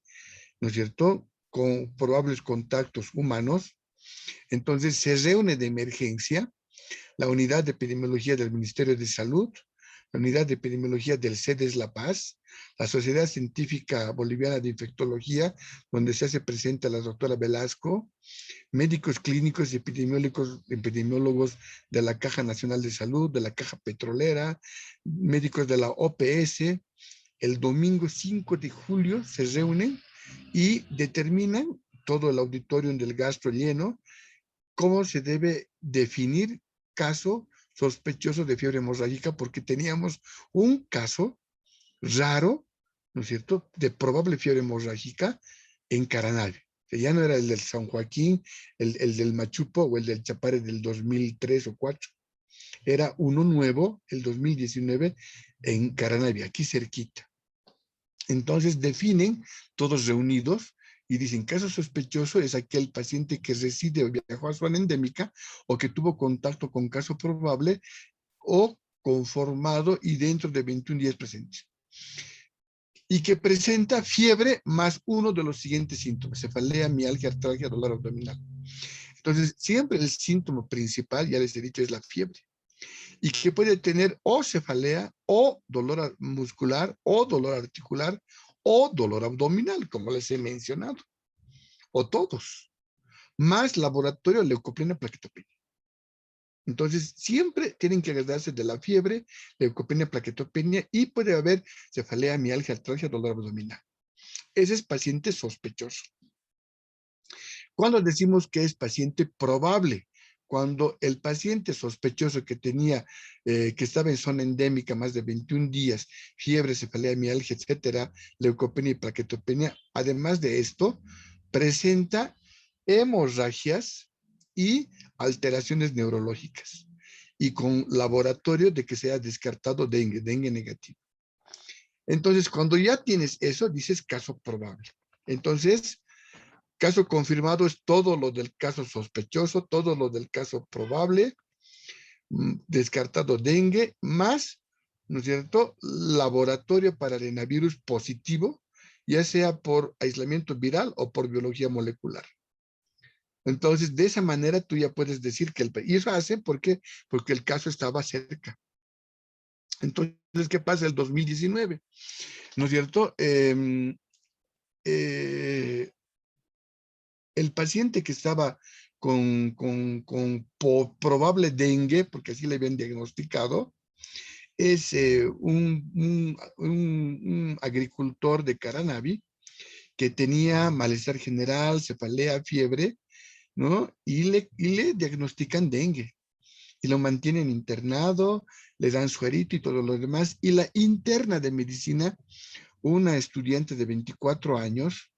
¿no es cierto? con probables contactos humanos. Entonces se reúne de emergencia la unidad de epidemiología del Ministerio de Salud, la unidad de epidemiología del CEDES La Paz, la Sociedad Científica Boliviana de Infectología, donde se hace presente la doctora Velasco, médicos clínicos y epidemiólogos de la Caja Nacional de Salud, de la Caja Petrolera, médicos de la OPS. El domingo 5 de julio se reúnen y determinan todo el auditorio del gastro lleno cómo se debe definir caso sospechoso de fiebre hemorrágica, porque teníamos un caso raro, ¿no es cierto?, de probable fiebre hemorrágica en Caranave. Que ya no era el del San Joaquín, el del Machupo o el del Chapare del 2003 o 2004. Era uno nuevo, el 2019, en Caranave, aquí cerquita. Entonces definen todos reunidos y dicen, caso sospechoso es aquel paciente que reside o viajó a zona endémica o que tuvo contacto con caso probable o conformado y dentro de 21 días presentes. Y que presenta fiebre más uno de los siguientes síntomas: cefalea, mialgia, artralgia, dolor abdominal. Entonces, siempre el síntoma principal, ya les he dicho, es la fiebre. Y que puede tener o cefalea, o dolor muscular, o dolor articular, o dolor abdominal, como les he mencionado, o todos, más laboratorio leucoplena plaquetopenia. Entonces, siempre tienen que agradarse de la fiebre, leucopenia, plaquetopenia, y puede haber cefalea, mialgia, artralgia, dolor abdominal. Ese es paciente sospechoso. ¿Cuándo decimos que es paciente probable? Cuando el paciente sospechoso que tenía, que estaba en zona endémica más de 21 días, fiebre, cefalea, mialgia, etcétera, leucopenia y plaquetopenia, además de esto, presenta hemorragias y alteraciones neurológicas, y con laboratorio de que se haya descartado dengue negativo. Entonces, cuando ya tienes eso, dices caso probable. Entonces, caso confirmado es todo lo del caso sospechoso, todo lo del caso probable, descartado dengue, más, ¿no es cierto?, laboratorio para arenavirus positivo, ya sea por aislamiento viral o por biología molecular. Entonces, de esa manera tú ya puedes decir que y eso hace porque el caso estaba cerca. Entonces, ¿qué pasa el 2019? ¿No es cierto? El paciente que estaba con probable dengue, porque así le habían diagnosticado, es un agricultor de Caranavi que tenía malestar general, cefalea, fiebre, ¿no? Y le diagnostican dengue y lo mantienen internado, le dan suerito y todo lo demás. Y la interna de medicina, una estudiante de 24 años,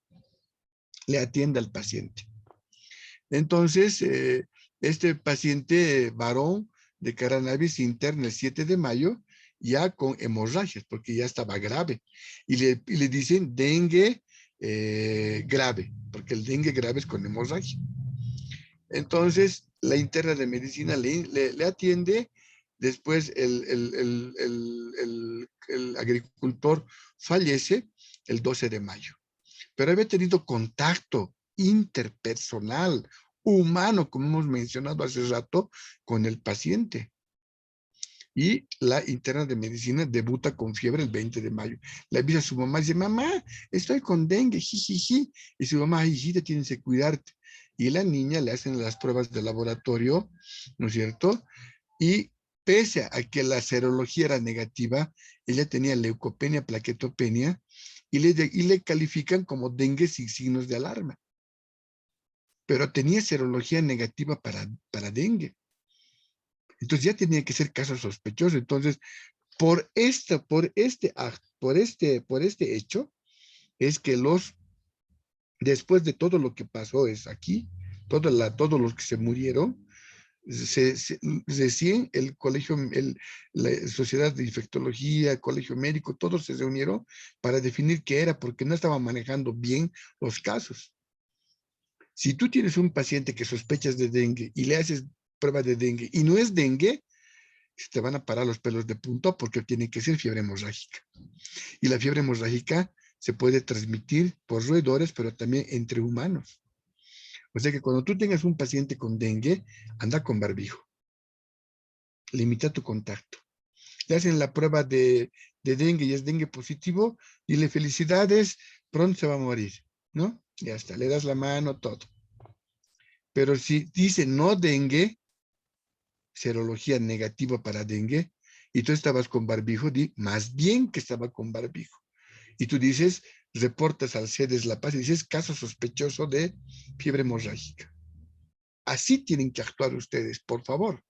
le atiende al paciente. Entonces, este paciente varón de Caranavi se interna el 7 de mayo ya con hemorragias, porque ya estaba grave. Y le dicen dengue grave, porque el dengue grave es con hemorragia. Entonces, la interna de medicina le atiende. Después el agricultor fallece el 12 de mayo. Pero había tenido contacto interpersonal, humano, como hemos mencionado hace rato, con el paciente. Y la interna de medicina debuta con fiebre el 20 de mayo. Le avisa a su mamá y dice, mamá, estoy con dengue, jijiji. Y su mamá, hijita, tienes que cuidarte. Y la niña le hacen las pruebas de laboratorio, ¿no es cierto? Y pese a que la serología era negativa, ella tenía leucopenia, plaquetopenia, y le califican como dengue sin signos de alarma. Pero tenía serología negativa para dengue. Entonces ya tenía que ser caso sospechoso. Entonces, por este hecho, es que después de todo lo que pasó es aquí, todos los que se murieron, recién el colegio, la sociedad de infectología, el colegio médico, todos se reunieron para definir qué era, porque no estaban manejando bien los casos. Si tú tienes un paciente que sospechas de dengue y le haces prueba de dengue y no es dengue, se te van a parar los pelos de punta, porque tiene que ser fiebre hemorrágica. Y la fiebre hemorrágica se puede transmitir por roedores, pero también entre humanos. O sea que cuando tú tengas un paciente con dengue, anda con barbijo. Limita tu contacto. Le hacen la prueba de dengue y es dengue positivo, dile felicidades, pronto se va a morir, ¿no? Ya está, le das la mano, todo. Pero si dice no dengue, serología negativa para dengue, y tú estabas con barbijo, di más bien que estaba con barbijo. Y tú dices, reportas al CEDES La Paz y dices, caso sospechoso de fiebre hemorrágica. Así tienen que actuar ustedes, por favor.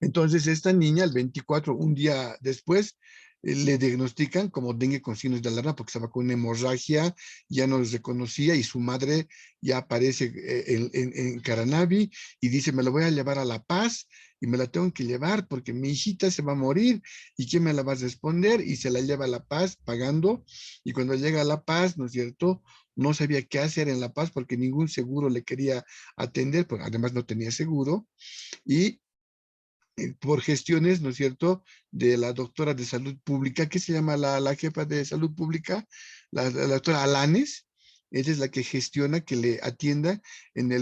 Entonces, esta niña, el 24, un día después, le diagnostican como dengue con signos de alarma porque estaba con una hemorragia, ya no los reconocía y su madre ya aparece en Caranavi y dice, me la voy a llevar a La Paz y me la tengo que llevar porque mi hijita se va a morir y ¿quién me la va a responder? Y se la lleva a La Paz pagando y cuando llega a La Paz, ¿no es cierto? No sabía qué hacer en La Paz porque ningún seguro le quería atender, porque además no tenía seguro y por gestiones, ¿no es cierto?, de la doctora de salud pública, ¿qué se llama la jefa de salud pública? La doctora Alanes, ella es la que gestiona que le atienda en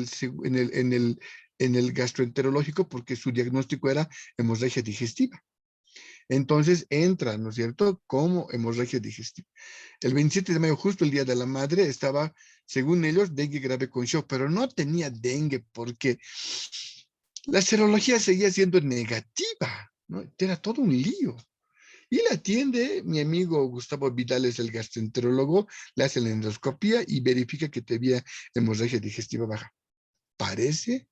el gastroenterológico porque su diagnóstico era hemorragia digestiva. Entonces entra, ¿no es cierto?, como hemorragia digestiva. El 27 de mayo, justo el Día de la Madre, estaba, según ellos, dengue grave con shock, pero no tenía dengue porque la serología seguía siendo negativa, ¿no? Era todo un lío. Y le atiende mi amigo Gustavo Vidal, es el gastroenterólogo, le hace la endoscopía y verifica que tenía hemorragia digestiva baja. Parece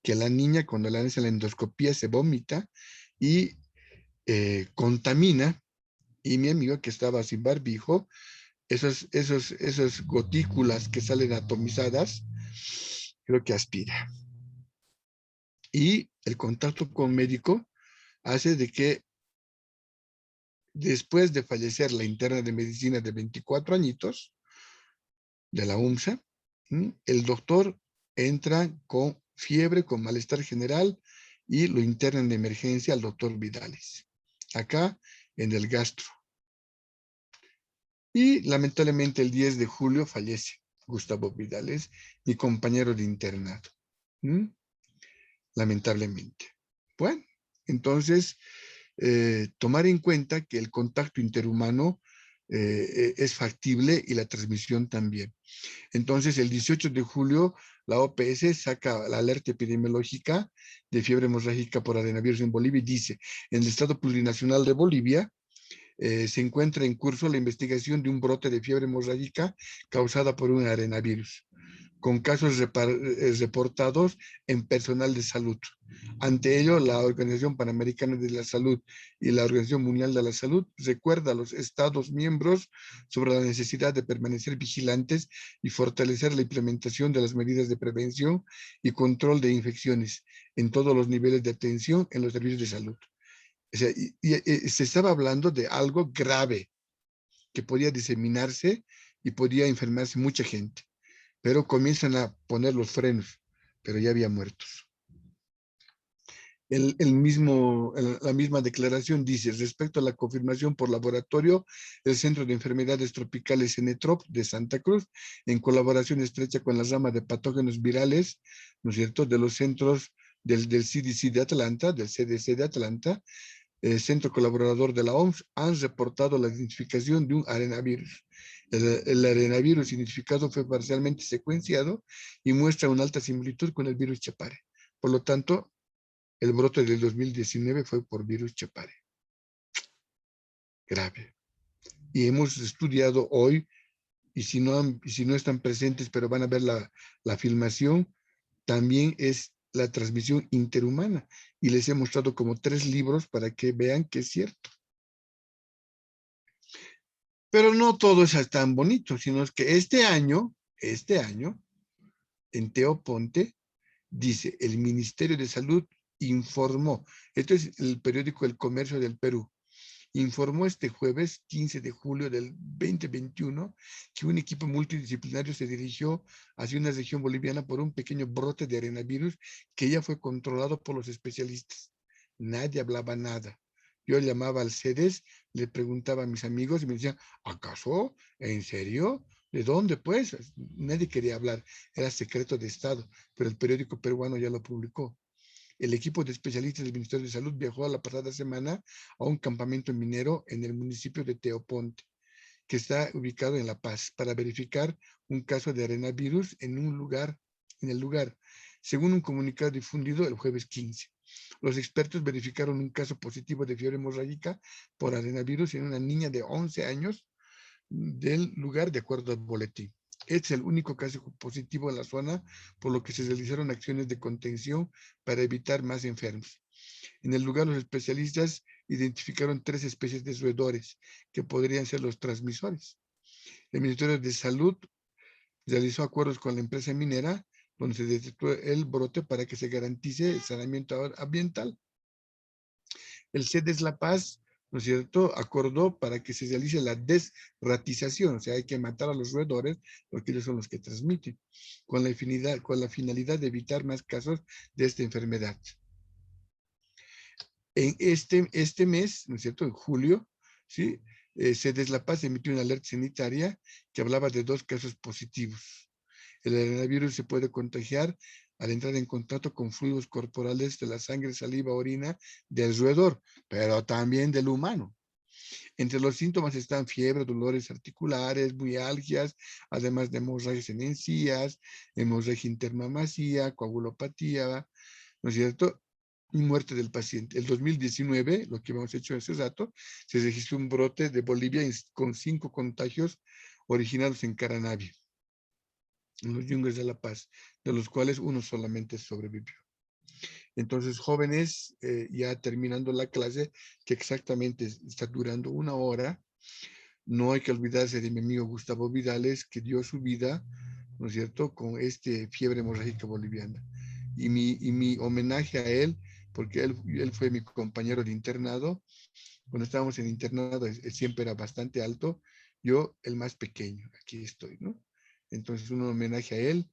que la niña cuando le hace la endoscopía se vomita y contamina, y mi amigo que estaba sin barbijo, esas gotículas que salen atomizadas, creo que aspira. Y el contacto con médico hace de que después de fallecer la interna de medicina de 24 añitos de la UMSA, el doctor entra con fiebre, con malestar general y lo internan de emergencia al doctor Vidales, acá en el gastro. Y lamentablemente el 10 de julio fallece Gustavo Vidales, mi compañero de internado. Lamentablemente. Bueno, entonces, tomar en cuenta que el contacto interhumano es factible y la transmisión también. Entonces, el 18 de julio, la OPS saca la alerta epidemiológica de fiebre hemorrágica por arenavirus en Bolivia y dice, en el Estado Plurinacional de Bolivia, se encuentra en curso la investigación de un brote de fiebre hemorrágica causada por un arenavirus, con casos reportados en personal de salud. Ante ello, la Organización Panamericana de la Salud y la Organización Mundial de la Salud recuerda a los Estados miembros sobre la necesidad de permanecer vigilantes y fortalecer la implementación de las medidas de prevención y control de infecciones en todos los niveles de atención en los servicios de salud. O sea, se estaba hablando de algo grave que podía diseminarse y podía enfermarse mucha gente, pero comienzan a poner los frenos, pero ya había muertos. La misma declaración dice, respecto a la confirmación por laboratorio, el Centro de Enfermedades Tropicales CENETROP de Santa Cruz, en colaboración estrecha con la rama de patógenos virales, ¿no es cierto?, de los centros del CDC de Atlanta, del CDC de Atlanta, centro colaborador de la OMS, han reportado la identificación de un arenavirus. El arenavirus identificado fue parcialmente secuenciado y muestra una alta similitud con el virus Chapare. Por lo tanto, el brote del 2019 fue por virus Chapare. Grave. Y hemos estudiado hoy, y si no están presentes, pero van a ver la filmación, también es la transmisión interhumana. Y les he mostrado como 3 libros para que vean que es cierto. Pero no todo es tan bonito, sino es que este año, en Teo Ponte, dice, el Ministerio de Salud informó, esto es el periódico El Comercio del Perú, informó este jueves 15 de julio del 2021 que un equipo multidisciplinario se dirigió hacia una región boliviana por un pequeño brote de arenavirus que ya fue controlado por los especialistas. Nadie hablaba nada. Yo llamaba al CEDES, le preguntaba a mis amigos y me decían, ¿acaso? ¿En serio? ¿De dónde, pues? Nadie quería hablar, era secreto de Estado, pero el periódico peruano ya lo publicó. El equipo de especialistas del Ministerio de Salud viajó a la pasada semana a un campamento minero en el municipio de Teoponte, que está ubicado en La Paz, para verificar un caso de arenavirus en el lugar, según un comunicado difundido el jueves 15. Los expertos verificaron un caso positivo de fiebre hemorrágica por arenavirus en una niña de 11 años del lugar, de acuerdo al boletín. Es el único caso positivo en la zona, por lo que se realizaron acciones de contención para evitar más enfermos. En el lugar, los especialistas identificaron 3 especies de roedores que podrían ser los transmisores. El Ministerio de Salud realizó acuerdos con la empresa minera, donde se detectó el brote para que se garantice el saneamiento ambiental. El CEDES La Paz, ¿no es cierto?, acordó para que se realice la desratización, o sea, hay que matar a los roedores porque ellos son los que transmiten, con la finalidad de evitar más casos de esta enfermedad. En este mes, ¿no es cierto?, en julio, ¿sí?, CEDES La Paz emitió una alerta sanitaria que hablaba de 2 casos positivos. El arenavirus se puede contagiar al entrar en contacto con fluidos corporales de la sangre, saliva, orina del roedor, pero también del humano. Entre los síntomas están fiebre, dolores articulares, mialgias, además de hemorragias en encías, hemorragia intermamacía, coagulopatía, ¿no es cierto?, y muerte del paciente. El 2019, lo que hemos hecho hace rato, se registró un brote de Bolivia con 5 contagios originados en Caranavi, en los Yungas de La Paz, de los cuales uno solamente sobrevivió. Entonces, jóvenes, ya terminando la clase, que exactamente está durando 1 hora, no hay que olvidarse de mi amigo Gustavo Vidales, que dio su vida, ¿no es cierto?, con fiebre hemorrágica boliviana. Y mi homenaje a él, porque él fue mi compañero de internado. Cuando estábamos en internado, él siempre era bastante alto, yo el más pequeño, aquí estoy, ¿no? Entonces, un homenaje a él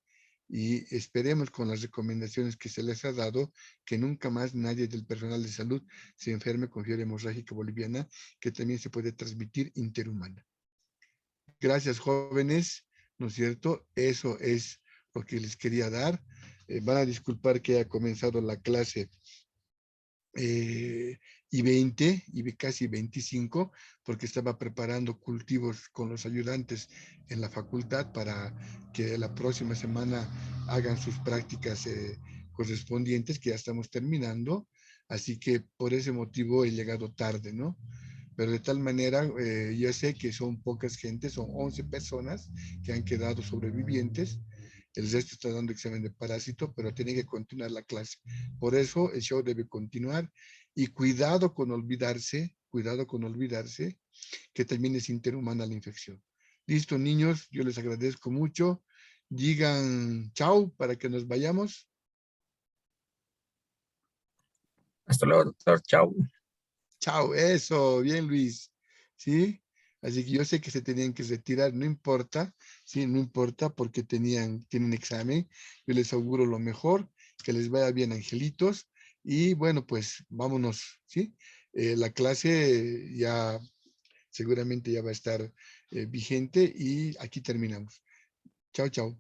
y esperemos con las recomendaciones que se les ha dado que nunca más nadie del personal de salud se enferme con fiebre hemorrágica boliviana, que también se puede transmitir interhumana. Gracias, jóvenes, ¿no es cierto? Eso es lo que les quería dar. Van a disculpar que haya comenzado la clase y 20 y casi 25, porque estaba preparando cultivos con los ayudantes en la facultad para que la próxima semana hagan sus prácticas correspondientes, que ya estamos terminando. Así que por ese motivo he llegado tarde, ¿no? Pero de tal manera, yo sé que son pocas gentes, son 11 personas que han quedado sobrevivientes. El resto está dando examen de parásito, pero tiene que continuar la clase. Por eso el show debe continuar y cuidado con olvidarse que también es interhumana la infección. Listo, niños, yo les agradezco mucho. Digan chao para que nos vayamos. Hasta luego, doctor. Chao. Chao, eso, bien, Luis. ¿Sí? Así que yo sé que se tenían que retirar, no importa, sí, no importa porque tienen examen. Yo les auguro lo mejor, que les vaya bien, angelitos. Y bueno, pues vámonos, ¿sí? La clase ya seguramente ya va a estar vigente y aquí terminamos. Chao, chao.